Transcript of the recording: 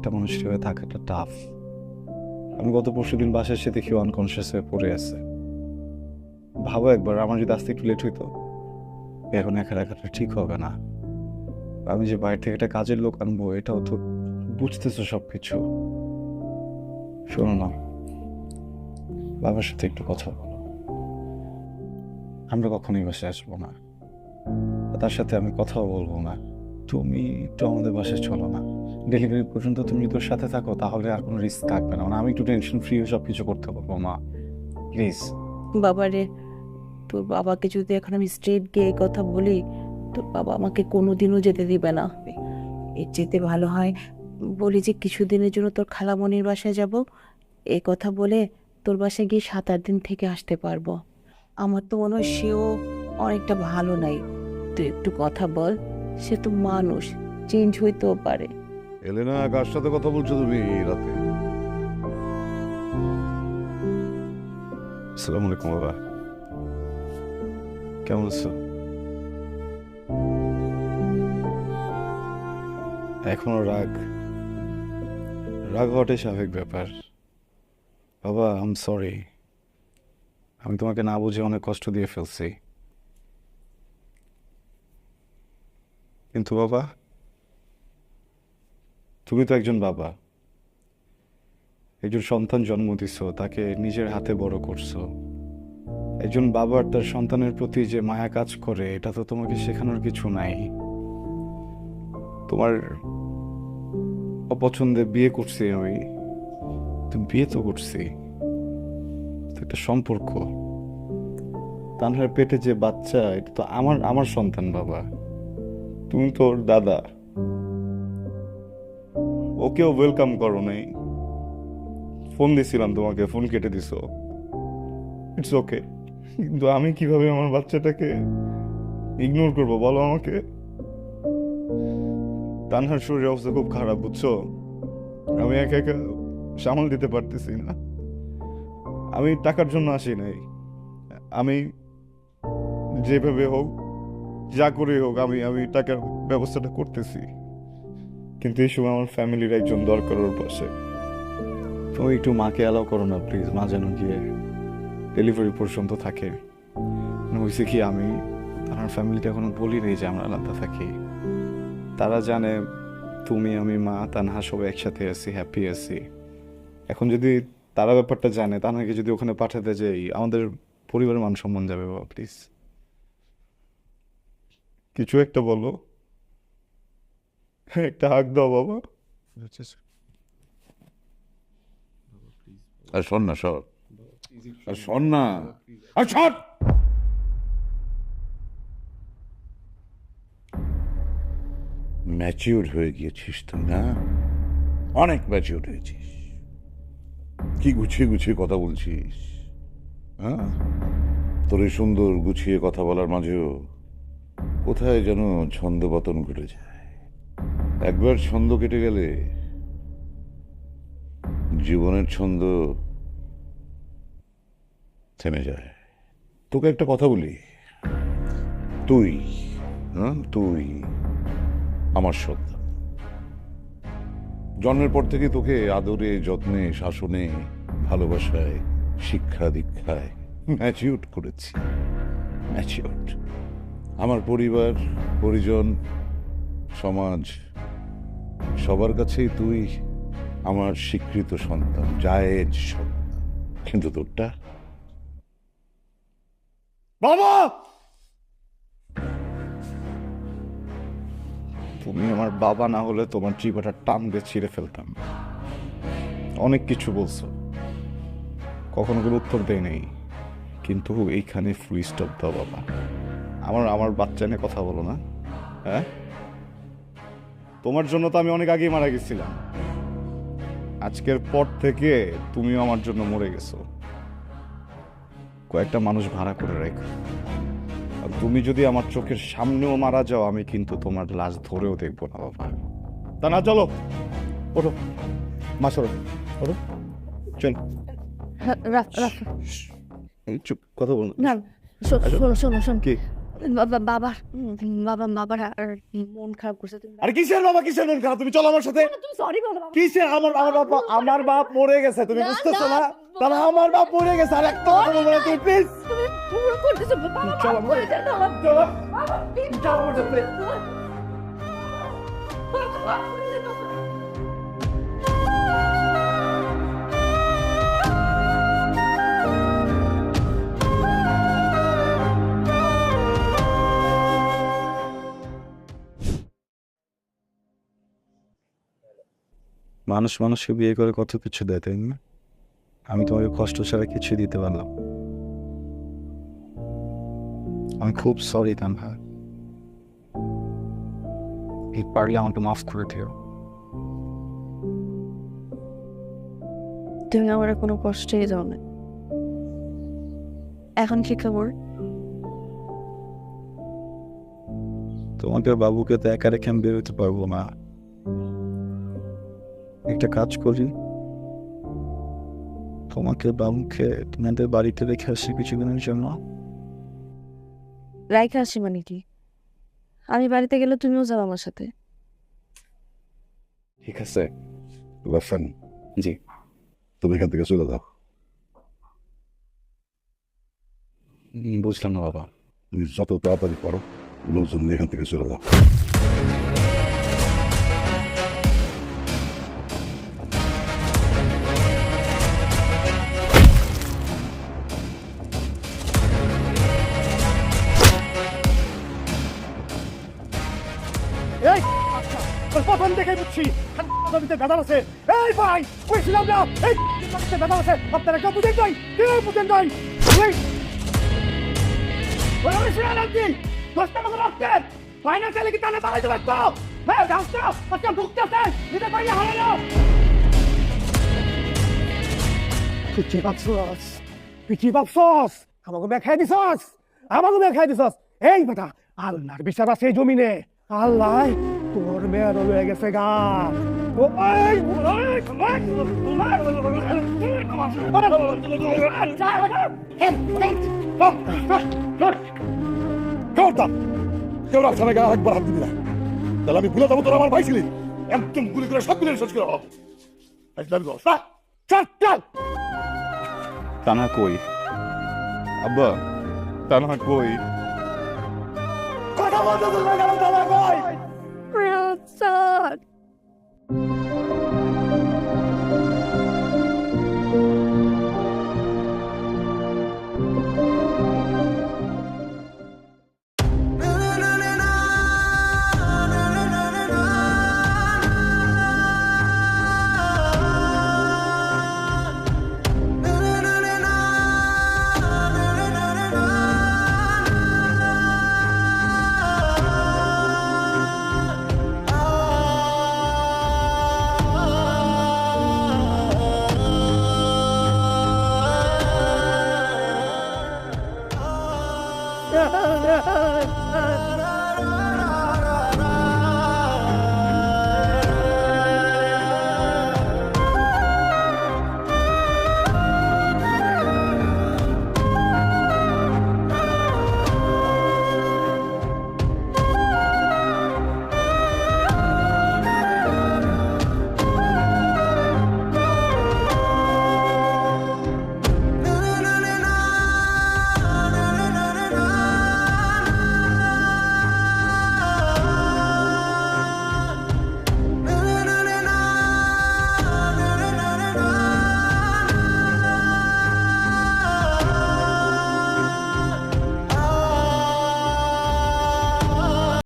একটা মানুষের হয়ে থাকাটা টাফ। আমি গত পরশুদিন বাসায় এসে দেখি আনকনসিয়াস হয়ে পড়ে আছে। ভাবো একবার, আমার যদি আসতে একটু লেট হইতো, এখন একা রাখাটা ঠিক হবে না। আমি যে বাইরে থেকে একটা কাজের লোক আনবো, এটাও তো বুঝতেছো সবকিছু। শোনো না, বাবার সাথে একটু কথা বলো। আমরা কখনোই বাসায় আসবো না, তার সাথে আমি কথাও বলবো না। তুমি একটু আমাদের বাসায় চলো না, ডেলিভারি পর্যন্ত তুমি তোর সাথে থাকো, তাহলে আর কোনো রিস্ক থাকবে না। মানে আমি একটু টেনশন ফ্রি হয়ে সব কিছু করতে পারবো। মা প্লিজ। বাবারে, তোর বাবাকে যদি এখন আমি স্ট্রেট গিয়ে এই কথা বলি, তোর বাবা আমাকে কোনোদিনও যেতে দিবে না। এর যেতে ভালো হয় বলি যে কিছুদিনের জন্য তোর খালামণির বাসায় যাব, এই কথা বলে তোর বাসায় গিয়ে 7-8 দিন থেকে আসতে পারবো। আমার তো মনে হয় সেও অনেকটা ভালো নাই। তুই একটু কথা বল, সে তো মানুষ, চেঞ্জ হইতেও পারে। এলেনা, কার সাথে কথা বলছো তুমি এই রাতে? আসসালামু আলাইকুম বাবা, কেমন আছো? এখনো রাগ রাগ হওয়াটাই স্বাভাবিক ব্যাপার। বাবা আম সরি, আমি তোমাকে না বুঝে অনেক কষ্ট দিয়ে ফেলছি। কিন্তু বাবা, তুমি তো একজন বাবা, একজন সন্তান জন্ম দিছো, তাকে নিজের হাতে বড় করছো। একজন বাবার তার সন্তানের প্রতি যে মায়া কাজ করে, এটা তো তোমাকে শেখানোর কিছু নাই। তোমার অপছন্দে বিয়ে করছি আমি, তুমি বিয়ে তো করছি, তো একটা সম্পর্ক। তানহার পেটে যে বাচ্চা, এটা তো আমার আমার সন্তান বাবা। তুমি তো ওর দাদা, ওকেও ওয়েলকাম করো নাই। ফোন দিছিলাম তোমাকে, ফোন কেটে দিছো। ইটস ওকে, কিন্তু আমি কিভাবে আমার বাচ্চাটাকে ইগনোর করবো বলো আমাকে? তানহার শরীরের অবস্থা খুব খারাপ, বুঝছো? আমি একা একা সামাল দিতে পারতেছি না। আমি টাকার জন্য আসি নাই, আমি যেভাবে হোক, যা করে হোক, আমি আমি টাকার ব্যবস্থাটা করতেছি। কিন্তু এই সময় আমার ফ্যামিলির একজন দরকার ওর পাশে। তুমি একটু মাকে অ্যালাউ করো না প্লিজ, মা যেন গিয়ে ডেলিভারি পর্যন্ত থাকে। হয়েছে কি, আমি আমার ফ্যামিলিকে এখনো বলি নেই যে আমরা আলাদা থাকি। তারা জানে তুমি, আমি, মা, তানহা সবাই একসাথে আছি, হ্যাপি আছি। এখন যদি তারা ব্যাপারটা জানে, তানহাকে যদি ওখানে পাঠাতে যাই, আমাদের পরিবারের মান সম্মান যাবে। বাবা প্লিজ কিছু একটা বলো, একটা হাক দাও বাবা। আর শোন না, সর। আর শোন না, আর শোন। ম্যাচিউর হয়ে গিয়েছিস তুই, না? অনেক ম্যাচিউর হয়েছিস। কি গুছিয়ে গুছিয়ে কথা বলছিস, হ্যাঁ? তোর এই সুন্দর গুছিয়ে কথা বলার মাঝেও কোথায় যেন ছন্দপতন ঘটে যায়। একবার ছন্দ কেটে গেলে জীবনের ছন্দ থেমে যায়। তোকে একটা কথা বলি, তুই, হ্যাঁ, তুই আমার সন্তান। জন্মের পর থেকে তোকে আদরে, যত্নে, শাসনে, ভালোবাসায়, শিক্ষা দীক্ষায় ম্যাচিউর করেছি। ম্যাচিউর। আমার পরিবার, পরিজন, সমাজ, সবার কাছেই তুই আমার স্বীকৃত সন্তান, জায়েজ সন্তান। কিন্তু তোরটা, বাবা, তুমি আমার বাবা না হলে তোমার জিভাটা টান দিয়ে ছিঁড়ে ফেলতাম। অনেক কিছু বলছো, কখনো কোনো উত্তর দেয় নেই, কিন্তু এইখানে ফুল স্টপ দাও বাবা। আমার আমার বাচ্চা নিয়ে কথা বলো না, হ্যাঁ? তোমার জন্য তো আমি অনেক আগেই মারা গেছিলাম। আজকের পর থেকে তুমিও আমার জন্য মরে গেছো। কয়েকটা মানুষ ভাড়া করে রেখো। আর তুমি যদি আমার চোখের সামনেও মারা যাও, আমি কিন্তু তোমার লাশ ধরেও দেখবো না বাবা। তা না, চলো ওঠো, মা সরো, ওঠো, চল। রাফ, চুপ, কথা বল না, শোনো শোনো শোনো, কি? বাবা বাবার আর মন খারাপ করছে তুমি আরে কিসের বাবা, কিসের মন খারাপ? তুমি চলো আমার সাথে। তুমি সরি বলো বাবা। কিসের আমার বাপ মরে গেছে, তুমি বুঝতেছো না? তাহলে আমার বাপ মরে গেছে, আর একটা কথা বলবো না তুমি, প্লিজ। তুমি ভুল করতেছো বাবা। চলো, মরে যাও না, বাবা। চলো। বাবা, please, চলো আমার সাথে, please। বাবা, মানুষ মানুষকে বিয়ে করে কত কিছু দেয়, তাই না? আমি তোমাকে কষ্ট ছাড়া কিছু দিতে পারলাম। আমি খুব সরি তানহা। এই পারলে আমাকে মাফ করে দিও। তুমি আমার আর কোনো কষ্টই দাও না। এখন কি খবর? তোমাকে বাবুকে তো একা রেখে আমি বেরোতে পারবো না। একটা কাজ করি, তোমাকে বাবুকে তোমাদের বাড়িতে রেখে আসি কিছুদিনের জন্য। রাইখা আসি মানে কি? আমি বাড়িতে গেলে তুমিও যাও আমার সাথে। ঠিক আছে রাফান, জি, তুমি এখান থেকে চলে যাও। বুঝলাম না বাবা। তুমি যত তাড়াতাড়ি পারো লোকজন নিয়ে এখান থেকে চলে যাও। এই তোর প্রথম দেখে বুঝছি জমিতে বেদাল আছে। এই ভাই কইছিলাম না, এই জমিতে বেদাল আছে, আপনারা কেউ বুঝেন নাই, কেউ বুঝেন নাই। এই ওই আমি শুনে নাকি দশটা মতো রাখতেন ফাইন্যান্সিয়ালি কি টানে বাড়াইতে পারতো? হ্যাঁ রাস্তা আজকে ভুগতেছে, নিতে পারি হারালো। তুই কি ভাবছস? তুই কি ভাবছস? আমাকে দেখাই দিছস, আমাকে দেখাই দিছস। এই বেটা, আল্লাহর বিচার আছে এই জমিনে। আল্লাহ তোর মেয়ের হয়ে গেছে গা। ও এই কেউ রাস্তায় গা একবার হাত দিবি না, তাহলে আমি ভুলে যাবো তোর আমার ভাই ছিলি। একদম গুলি করে সব গুলি শেষ করে হব। তানহা কই? আব্বা, তানহা কই? কথা বলতে তো না, গেল দাদা কই? রাস্তা